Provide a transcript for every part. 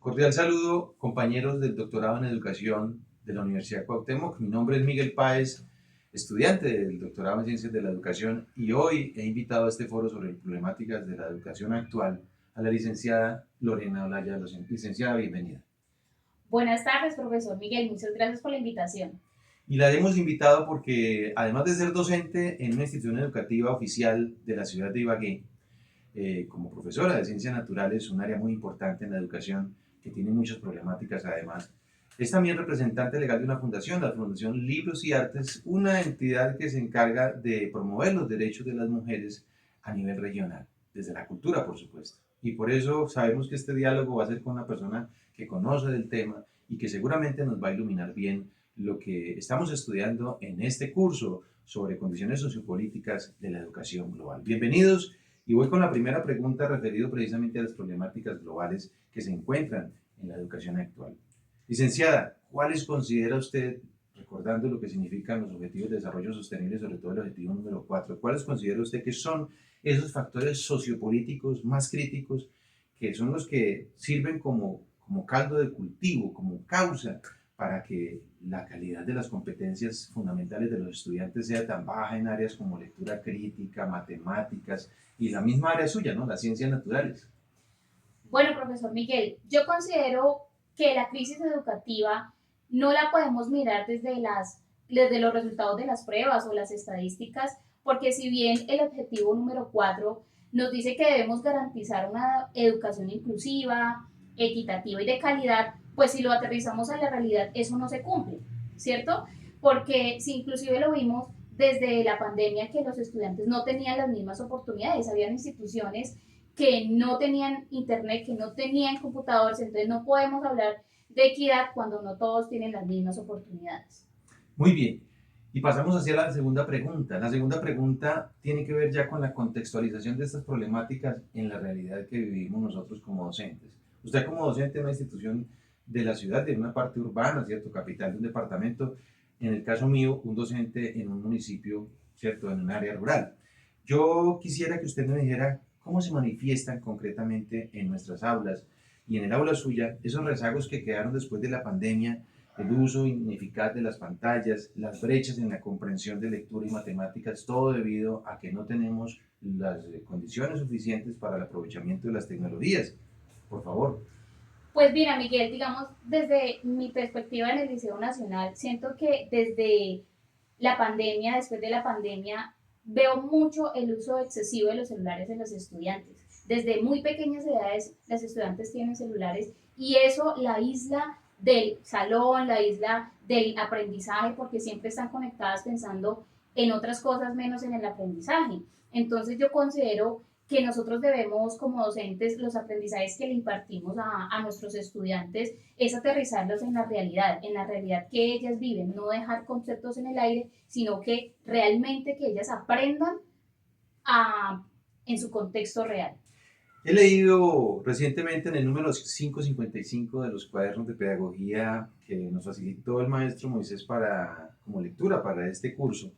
Cordial saludo, compañeros del doctorado en educación de la Universidad Cuauhtémoc. Mi nombre es Miguel Páez, estudiante del doctorado en ciencias de la educación, y hoy he invitado a este foro sobre problemáticas de la educación actual a la licenciada Lorena Olaya. Licenciada, bienvenida. Buenas tardes, profesor Miguel. Muchas gracias por la invitación. Y la hemos invitado porque, además de ser docente en una institución educativa oficial de la ciudad de Ibagué, como profesora de ciencias naturales, un área muy importante en la educación que tiene muchas problemáticas además. Es también representante legal de una fundación, la Fundación Libros y Artes, una entidad que se encarga de promover los derechos de las mujeres a nivel regional, desde la cultura, por supuesto. Y por eso sabemos que este diálogo va a ser con una persona que conoce del tema y que seguramente nos va a iluminar bien lo que estamos estudiando en este curso sobre condiciones sociopolíticas de la educación global. Bienvenidos. Y voy con la primera pregunta referido precisamente a las problemáticas globales que se encuentran en la educación actual. Licenciada, ¿cuáles considera usted, recordando lo que significan los Objetivos de Desarrollo Sostenible, sobre todo el objetivo número 4, cuáles considera usted que son esos factores sociopolíticos más críticos que son los que sirven como caldo de cultivo, como causa para que la calidad de las competencias fundamentales de los estudiantes sea tan baja en áreas como lectura crítica, matemáticas y la misma área suya, ¿no? Las ciencias naturales? Bueno, profesor Miguel, yo considero que la crisis educativa no la podemos mirar desde los resultados de las pruebas o las estadísticas, porque si bien el objetivo número 4 nos dice que debemos garantizar una educación inclusiva, equitativa y de calidad, pues si lo aterrizamos a la realidad, eso no se cumple, ¿cierto? Porque si inclusive lo vimos desde la pandemia que los estudiantes no tenían las mismas oportunidades, habían instituciones que no tenían internet, que no tenían computadores, entonces no podemos hablar de equidad cuando no todos tienen las mismas oportunidades. Muy bien. Y pasamos hacia la segunda pregunta. La segunda pregunta tiene que ver ya con la contextualización de estas problemáticas en la realidad que vivimos nosotros como docentes. Usted como docente en una institución de la ciudad, de una parte urbana, ¿cierto? Capital de un departamento. En el caso mío, un docente en un municipio, ¿cierto? En un área rural. Yo quisiera que usted me dijera cómo se manifiestan concretamente en nuestras aulas y en el aula suya esos rezagos que quedaron después de la pandemia, el uso ineficaz de las pantallas, las brechas en la comprensión de lectura y matemáticas, todo debido a que no tenemos las condiciones suficientes para el aprovechamiento de las tecnologías. Por favor. Pues mira, Miguel, digamos, desde mi perspectiva en el Liceo Nacional, siento que desde la pandemia, después de la pandemia, veo mucho el uso excesivo de los celulares en los estudiantes. Desde muy pequeñas edades, las estudiantes tienen celulares y eso la isla del salón, la isla del aprendizaje, porque siempre están conectadas pensando en otras cosas menos en el aprendizaje. Entonces yo considero que nosotros debemos como docentes, los aprendizajes que le impartimos a nuestros estudiantes es aterrizarlos en la realidad que ellas viven, no dejar conceptos en el aire, sino que realmente que ellas aprendan a, en su contexto real. He leído recientemente en el número 555 de los cuadernos de pedagogía que nos facilitó el maestro Moisés como lectura para este curso,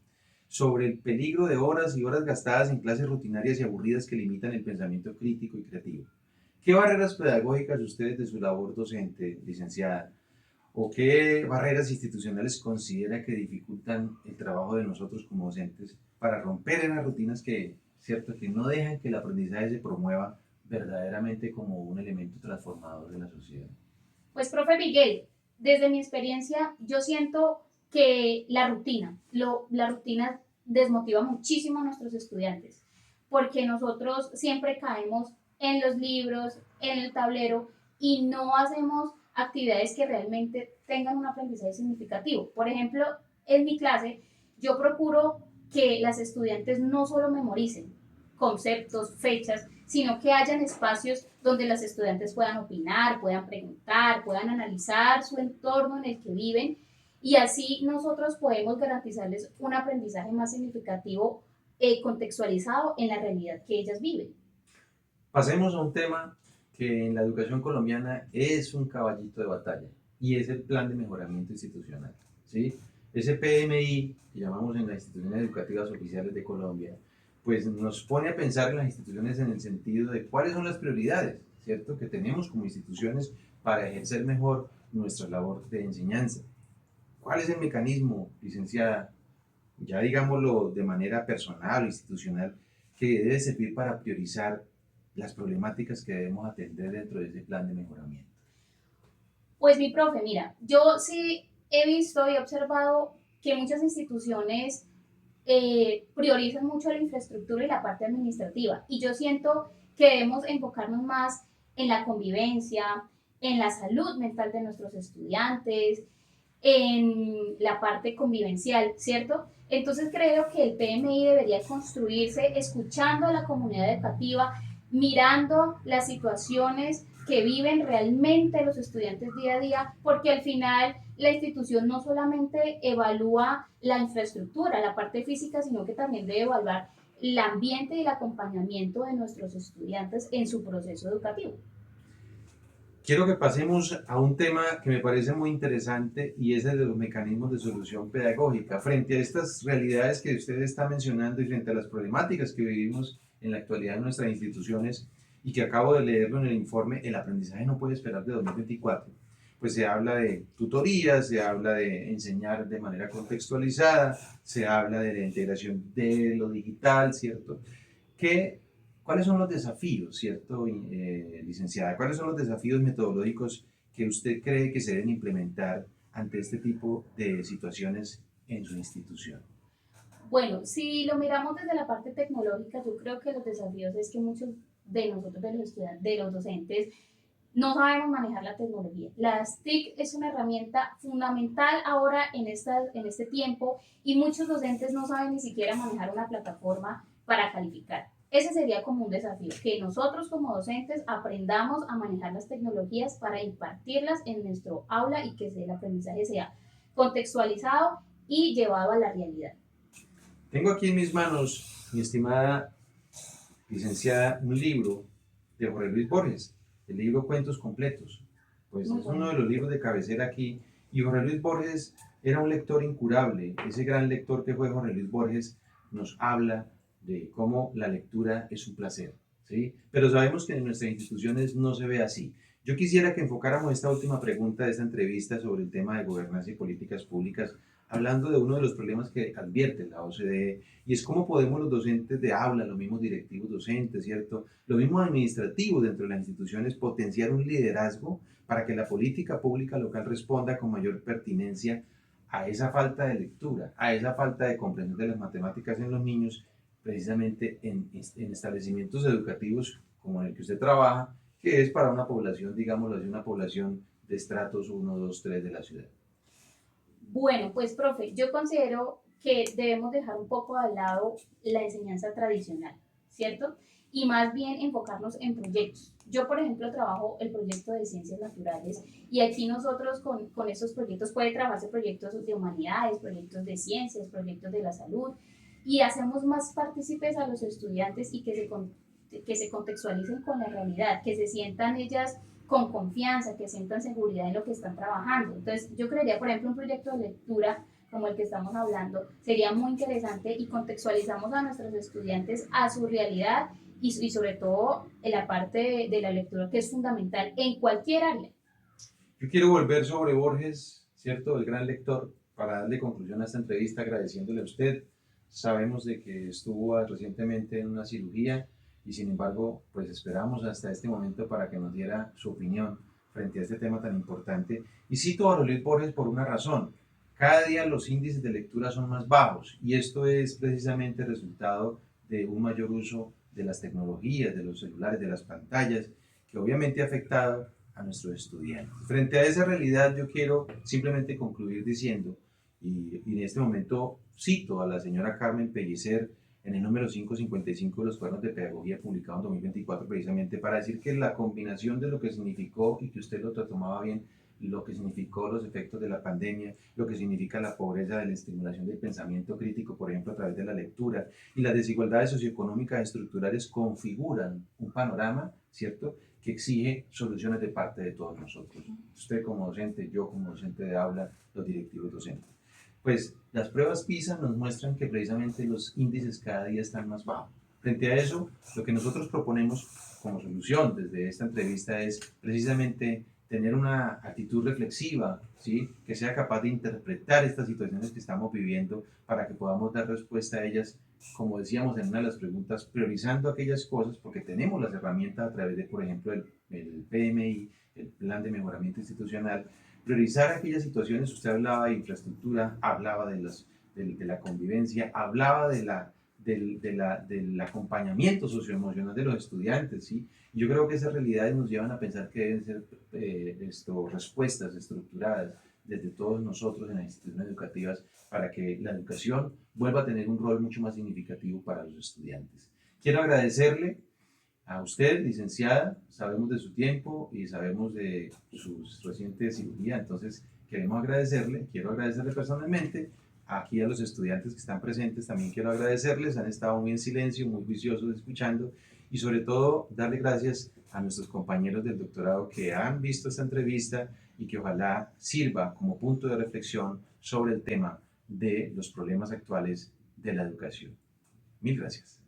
sobre el peligro de horas y horas gastadas en clases rutinarias y aburridas que limitan el pensamiento crítico y creativo. ¿Qué barreras pedagógicas ustedes de su labor docente, licenciada, o qué barreras institucionales considera que dificultan el trabajo de nosotros como docentes para romper en las rutinas que, cierto, que no dejan que el aprendizaje se promueva verdaderamente como un elemento transformador de la sociedad? Pues, profe Miguel, desde mi experiencia, yo siento que la rutina desmotiva muchísimo a nuestros estudiantes, porque nosotros siempre caemos en los libros, en el tablero y no hacemos actividades que realmente tengan un aprendizaje significativo. Por ejemplo, en mi clase, yo procuro que las estudiantes no solo memoricen conceptos, fechas, sino que hayan espacios donde las estudiantes puedan opinar, puedan preguntar, puedan analizar su entorno en el que viven y así nosotros podemos garantizarles un aprendizaje más significativo contextualizado en la realidad que ellas viven. Pasemos a un tema que en la educación colombiana es un caballito de batalla y es el plan de mejoramiento institucional, ¿sí? Ese PMI que llamamos en las instituciones educativas oficiales de Colombia, pues nos pone a pensar en las instituciones en el sentido de cuáles son las prioridades, ¿cierto? Que tenemos como instituciones para ejercer mejor nuestra labor de enseñanza. ¿Cuál es el mecanismo, licenciada, ya digámoslo de manera personal o institucional, que debe servir para priorizar las problemáticas que debemos atender dentro de ese plan de mejoramiento? Pues mi profe, mira, yo sí he visto y he observado que muchas instituciones priorizan mucho la infraestructura y la parte administrativa. Y yo siento que debemos enfocarnos más en la convivencia, en la salud mental de nuestros estudiantes, en la parte convivencial, ¿cierto? Entonces creo que el PMI debería construirse escuchando a la comunidad educativa, mirando las situaciones que viven realmente los estudiantes día a día, porque al final la institución no solamente evalúa la infraestructura, la parte física, sino que también debe evaluar el ambiente y el acompañamiento de nuestros estudiantes en su proceso educativo. Quiero que pasemos a un tema que me parece muy interesante y es el de los mecanismos de solución pedagógica. Frente a estas realidades que usted está mencionando y frente a las problemáticas que vivimos en la actualidad en nuestras instituciones y que acabo de leerlo en el informe, el aprendizaje no puede esperar de 2024. Pues se habla de tutorías, se habla de enseñar de manera contextualizada, se habla de la integración de lo digital, ¿cierto? ¿Qué, ¿Cuáles son los desafíos, cierto, licenciada? ¿Cuáles son los desafíos metodológicos que usted cree que se deben implementar ante este tipo de situaciones en su institución? Bueno, si lo miramos desde la parte tecnológica, yo creo que los desafíos es que muchos de nosotros, de los estudiantes, de los docentes, no sabemos manejar la tecnología. Las TIC es una herramienta fundamental ahora en este tiempo y muchos docentes no saben ni siquiera manejar una plataforma para calificar. Ese sería como un desafío, que nosotros como docentes aprendamos a manejar las tecnologías para impartirlas en nuestro aula y que el aprendizaje sea contextualizado y llevado a la realidad. Tengo aquí en mis manos, mi estimada licenciada, un libro de Jorge Luis Borges, el libro Cuentos Completos. Pues Muy es uno bueno. de los libros de cabecera aquí. Y Jorge Luis Borges era un lector incurable. Ese gran lector que fue Jorge Luis Borges nos habla de cómo la lectura es un placer, ¿sí? Pero sabemos que en nuestras instituciones no se ve así. Yo quisiera que enfocáramos esta última pregunta de esta entrevista sobre el tema de gobernanza y políticas públicas, hablando de uno de los problemas que advierte la OCDE, y es cómo podemos los docentes de aula, los mismos directivos docentes, ¿cierto? Los mismos administrativos dentro de las instituciones potenciar un liderazgo para que la política pública local responda con mayor pertinencia a esa falta de lectura, a esa falta de comprensión de las matemáticas en los niños, precisamente en establecimientos educativos como en el que usted trabaja, que es para una población, digámoslo así, una población de estratos 1, 2, 3 de la ciudad. Bueno, pues profe, yo considero que debemos dejar un poco de lado la enseñanza tradicional, ¿cierto? Y más bien enfocarnos en proyectos. Yo, por ejemplo, trabajo el proyecto de ciencias naturales y aquí nosotros con estos proyectos puede trabajarse proyectos de humanidades, proyectos de ciencias, proyectos de la salud y hacemos más partícipes a los estudiantes y que se contextualicen con la realidad, que se sientan ellas con confianza, que sientan seguridad en lo que están trabajando. Entonces, yo creería, por ejemplo, un proyecto de lectura como el que estamos hablando, sería muy interesante y contextualizamos a nuestros estudiantes a su realidad y sobre todo en la parte de la lectura que es fundamental en cualquier área. Yo quiero volver sobre Borges, ¿cierto? El gran lector, para darle conclusión a esta entrevista agradeciéndole a usted. Sabemos de que estuvo recientemente en una cirugía y sin embargo, pues esperamos hasta este momento para que nos diera su opinión frente a este tema tan importante. Y cito a Luis Borges por una razón. Cada día los índices de lectura son más bajos y esto es precisamente resultado de un mayor uso de las tecnologías, de los celulares, de las pantallas, que obviamente ha afectado a nuestros estudiantes. Frente a esa realidad, yo quiero simplemente concluir diciendo, y en este momento cito a la señora Carmen Pellicer en el número 555 de los cuadernos de pedagogía publicado en 2024, precisamente para decir que la combinación de lo que significó, y que usted lo tomaba bien, lo que significó los efectos de la pandemia, lo que significa la pobreza de la estimulación del pensamiento crítico, por ejemplo, a través de la lectura, y las desigualdades socioeconómicas estructurales configuran un panorama, ¿cierto?, que exige soluciones de parte de todos nosotros. Usted como docente, yo como docente de aula, los directivos docentes. Pues las pruebas PISA nos muestran que precisamente los índices cada día están más bajos. Frente a eso, lo que nosotros proponemos como solución desde esta entrevista es precisamente tener una actitud reflexiva, ¿sí? Que sea capaz de interpretar estas situaciones que estamos viviendo para que podamos dar respuesta a ellas, como decíamos en una de las preguntas, priorizando aquellas cosas, porque tenemos las herramientas a través de, por ejemplo, el PMI, el Plan de Mejoramiento Institucional, priorizar aquellas situaciones. Usted hablaba de infraestructura, hablaba de la convivencia, hablaba del acompañamiento socioemocional de los estudiantes, ¿sí? Yo creo que esas realidades nos llevan a pensar que deben ser respuestas estructuradas desde todos nosotros en las instituciones educativas para que la educación vuelva a tener un rol mucho más significativo para los estudiantes. Quiero agradecerle a usted, licenciada, sabemos de su tiempo y sabemos de su reciente cirugía, entonces queremos agradecerle, quiero agradecerle personalmente. Aquí a los estudiantes que están presentes también quiero agradecerles, han estado muy en silencio, muy juiciosos escuchando y sobre todo darle gracias a nuestros compañeros del doctorado que han visto esta entrevista y que ojalá sirva como punto de reflexión sobre el tema de los problemas actuales de la educación. Mil gracias.